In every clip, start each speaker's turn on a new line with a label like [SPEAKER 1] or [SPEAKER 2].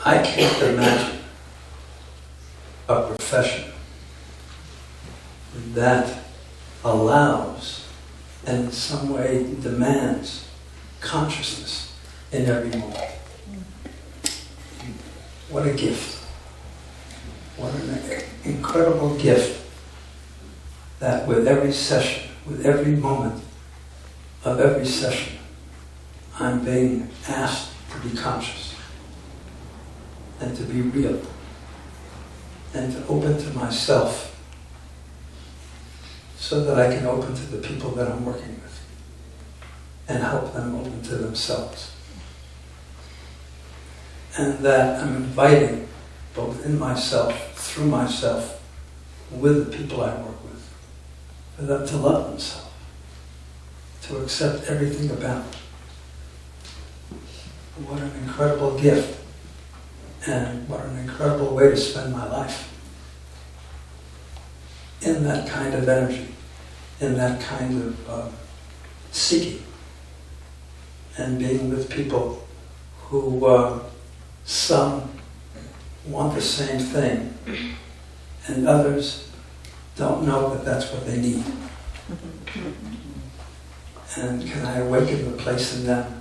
[SPEAKER 1] I can't imagine a profession that allows and in some way demands consciousness in every moment. What a gift. What an incredible gift that with every session, with every moment of every session, I'm being asked to be conscious and to be real and to open to myself so that I can open to the people that I'm working with and help them open to themselves. And that I'm inviting, both in myself, through myself, with the people I work with, for them to love themselves, to accept everything about them. What an incredible gift, and what an incredible way to spend my life. In that kind of energy, in that kind of seeking, and being with people who some want the same thing, and others don't know that that's what they need. And can I awaken the place in them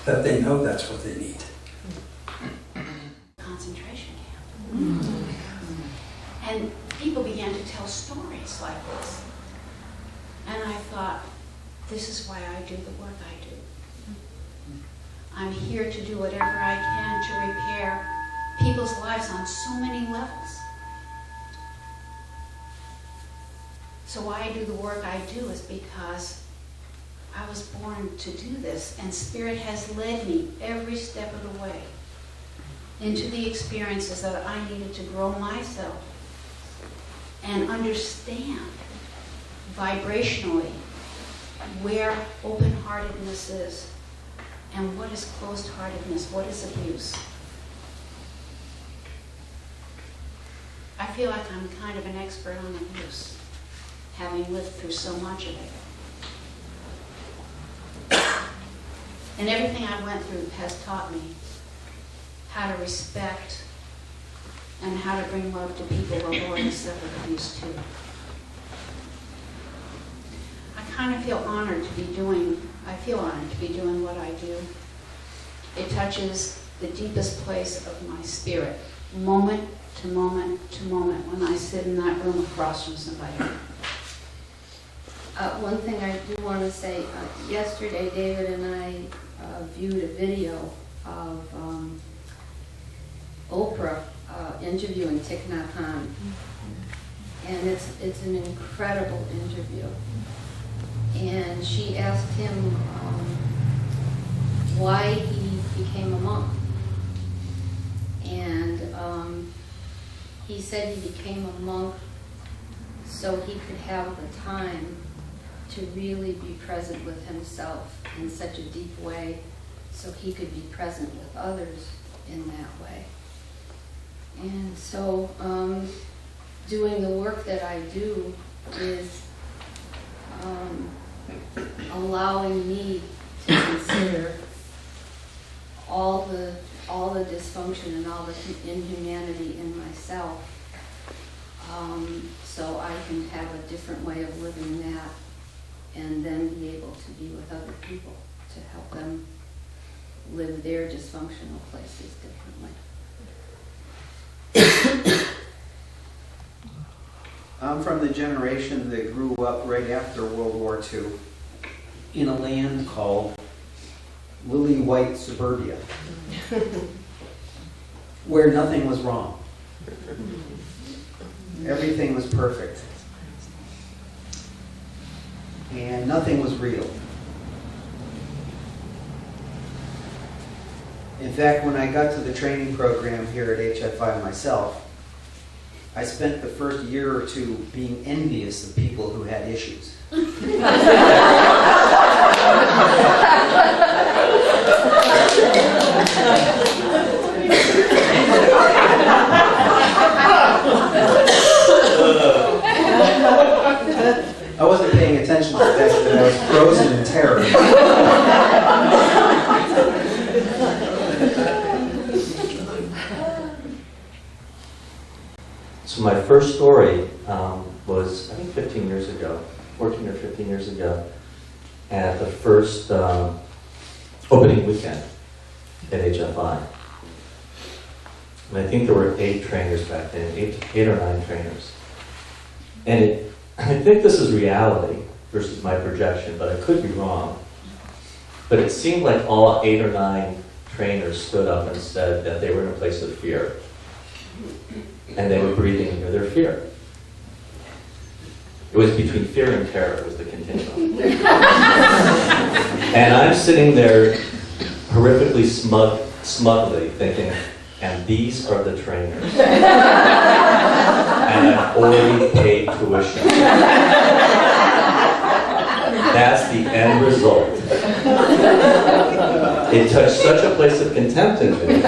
[SPEAKER 1] that they know that's what they need?
[SPEAKER 2] Concentration camp. And people began to tell stories like this. And I thought, this is why I do the work I do. I'm here to do whatever I can to repair people's lives on so many levels. So why I do the work I do is because I was born to do this, and Spirit has led me every step of the way into the experiences that I needed to grow myself and understand vibrationally where open-heartedness is and what is closed-heartedness, what is abuse. I feel like I'm kind of an expert on abuse, having lived through so much of it. And everything I went through has taught me how to respect and how to bring love to people who have already suffered abuse too. I kind of feel honored to be doing what I do. It touches the deepest place of my spirit, moment to moment to moment, when I sit in that room across from somebody.
[SPEAKER 3] One thing I do want to say, yesterday David and I viewed a video of Oprah interviewing Thich Nhat Hanh, and it's an incredible interview. And she asked him why he became a monk, and he said he became a monk so he could have the time to really be present with himself in such a deep way, so he could be present with others in that way. And so doing the work that I do is allowing me to consider all the dysfunction and all the inhumanity in myself, so I can have a different way of living that, and then be able to be with other people to help them live their dysfunctional places differently.
[SPEAKER 4] I'm from the generation that grew up right after World War II in a land called lily white suburbia, where nothing was wrong. Everything was perfect. And nothing was real. In fact, when I got to the training program here at HFI myself, I spent the first year or two being envious of people who had issues. I wasn't paying attention to the fact that I was frozen in terror.
[SPEAKER 5] So my first story was, I think 15 years ago, 14 or 15 years ago, at the first opening weekend at HFI. And I think there were 8 trainers back then, 8 or 9 trainers. And I think this is reality versus my projection, but I could be wrong. But it seemed like all 8 or 9 trainers stood up and said that they were in a place of fear. And they were breathing into their fear. It was between fear and terror, was the continuum. And I'm sitting there horrifically smugly thinking, and these are the trainers. And I've already paid tuition. That's the end result. It touched such a place of contempt in me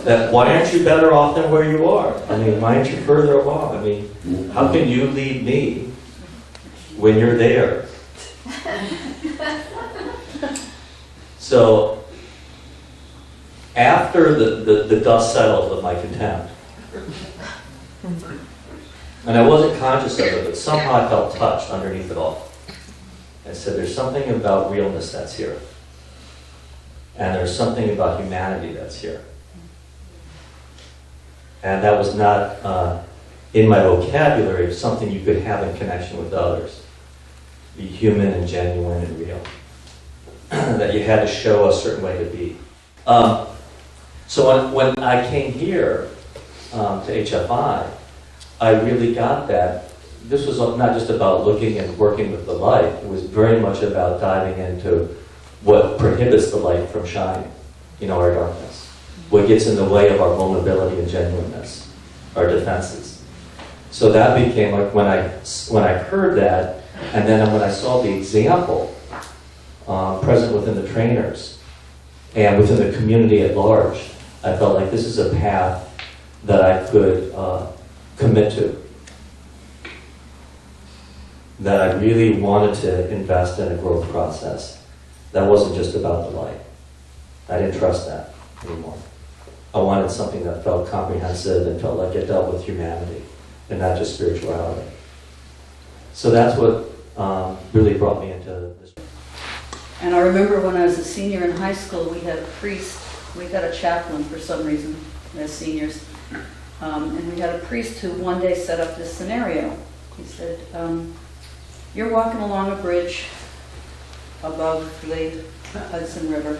[SPEAKER 5] that why aren't you better off than where you are? I mean, why aren't you further along? I mean, how can you lead me when you're there? So, after the dust settled with my contempt, and I wasn't conscious of it, but somehow I felt touched underneath it all. I said, there's something about realness that's here. And there's something about humanity that's here. And that was not in my vocabulary, it was something you could have in connection with others. Be human and genuine and real. That you had to show a certain way to be. So when I came here to HFI, I really got that. This was not just about looking and working with the light. It was very much about diving into what prohibits the light from shining, our darkness. What gets in the way of our vulnerability and genuineness, our defenses. So that became like when I heard that, and then when I saw the example present within the trainers and within the community at large, I felt like this is a path that I could commit to. That I really wanted to invest in a growth process. That wasn't just about the light. I didn't trust that anymore. I wanted something that felt comprehensive and felt like it dealt with humanity and not just spirituality. So that's what really brought me into this.
[SPEAKER 6] And I remember when I was a senior in high school, we had a priest, we got a chaplain for some reason as seniors, and we had a priest who one day set up this scenario. He said, you're walking along a bridge above the Hudson River,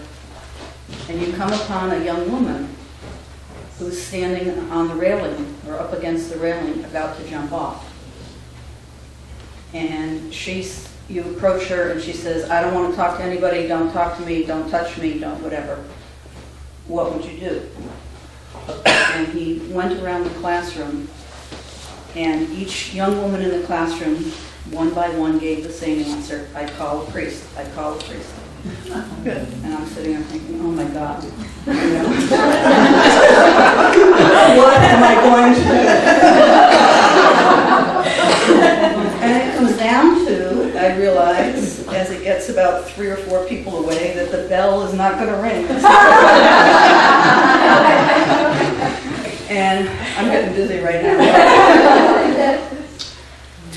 [SPEAKER 6] and you come upon a young woman who's standing on the railing, or up against the railing, about to jump off. And you approach her and she says, I don't want to talk to anybody, don't talk to me, don't touch me, don't whatever. What would you do? And he went around the classroom, and each young woman in the classroom, one by one, gave the same answer. I'd call a priest, I'd call a priest. Good. And I'm sitting there thinking, oh my God. What am I going to do? And it comes down to, I realize, as it gets about 3 or 4 people away, that the bell is not going to ring. And I'm getting dizzy right now.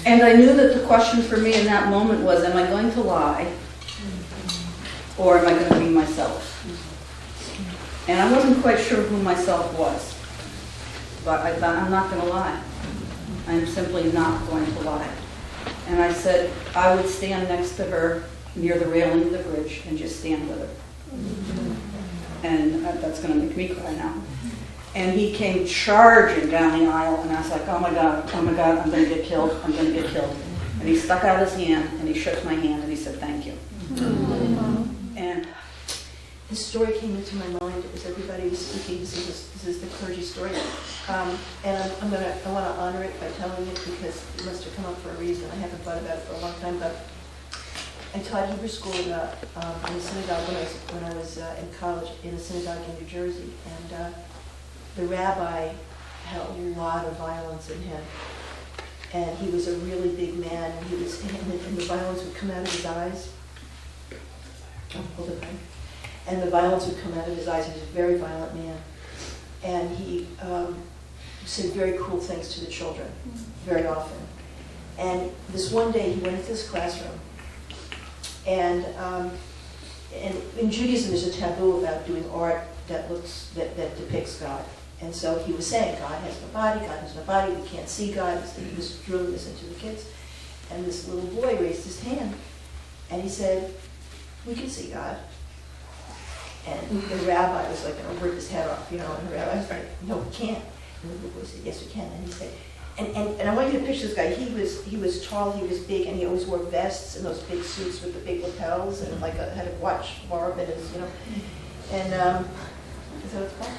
[SPEAKER 6] And I knew that the question for me in that moment was, am I going to lie? Or am I going to be myself? And I wasn't quite sure who myself was. But I thought, I'm not going to lie. I'm simply not going to lie. And I said, I would stand next to her near the railing of the bridge and just stand with her. And that's going to make me cry now. And he came charging down the aisle, and I was like, oh my God, I'm going to get killed, I'm going to get killed. And he stuck out his hand, and he shook my hand, and he said, thank you. And
[SPEAKER 7] this story came into my mind as everybody was speaking. This is the clergy story. And I want to honor it by telling it because it must have come up for a reason. I haven't thought about it for a long time, but I taught Hebrew school in a synagogue when I was in college, in a synagogue in New Jersey. And the rabbi had a lot of violence in him. And he was a really big man, and the violence would come out of his eyes. And the violence would come out of his eyes. He was a very violent man. And he who said very cool things to the children, very often. And this one day he went into this classroom, and in Judaism there's a taboo about doing art that depicts God. And so he was saying, God has no body, God has no body, we can't see God. He was drilling this into the kids. And this little boy raised his hand, and he said, we can see God. And the rabbi was like going to rip his head off, and the rabbi was like, no, we can't. And the little boy said, yes, we can. And he said, and I want you to picture this guy. He was tall, he was big, and he always wore vests and those big suits with the big lapels, and had a watch barb in his, and is that what's called?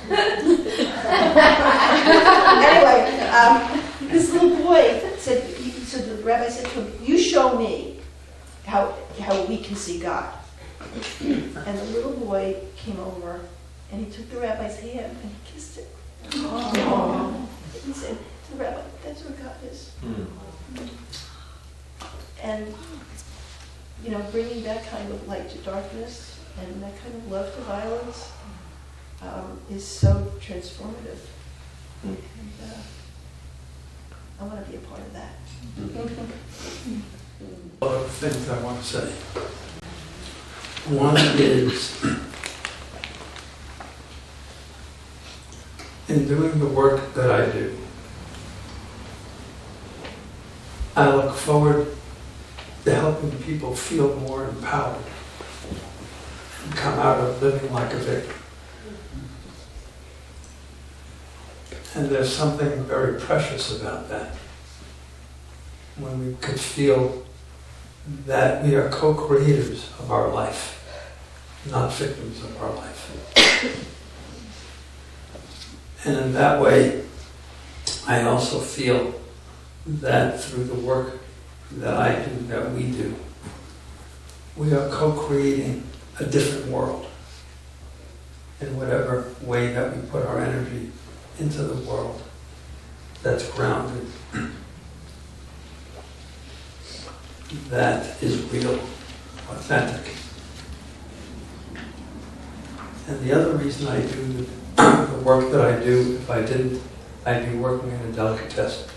[SPEAKER 7] Anyway, this little boy said, so the rabbi said to him, you show me how we can see God. And the little boy came over, and he took the rabbi's hand, and he kissed it. Oh. He said to the rabbi, that's where God is. And, bringing that kind of light to darkness, and that kind of love to violence, is so transformative. And I want to be a part of that.
[SPEAKER 1] A lot of things I want to say. One is, in doing the work that I do, I look forward to helping people feel more empowered and come out of living like a victim. And there's something very precious about that. When we could feel that we are co-creators of our life, not victims of our life. And in that way, I also feel that through the work that I do, that we do, we are co-creating a different world in whatever way that we put our energy into the world that's grounded, that is real, authentic. And the other reason I do the work that I do, if I didn't, I'd be working in a delicatessen.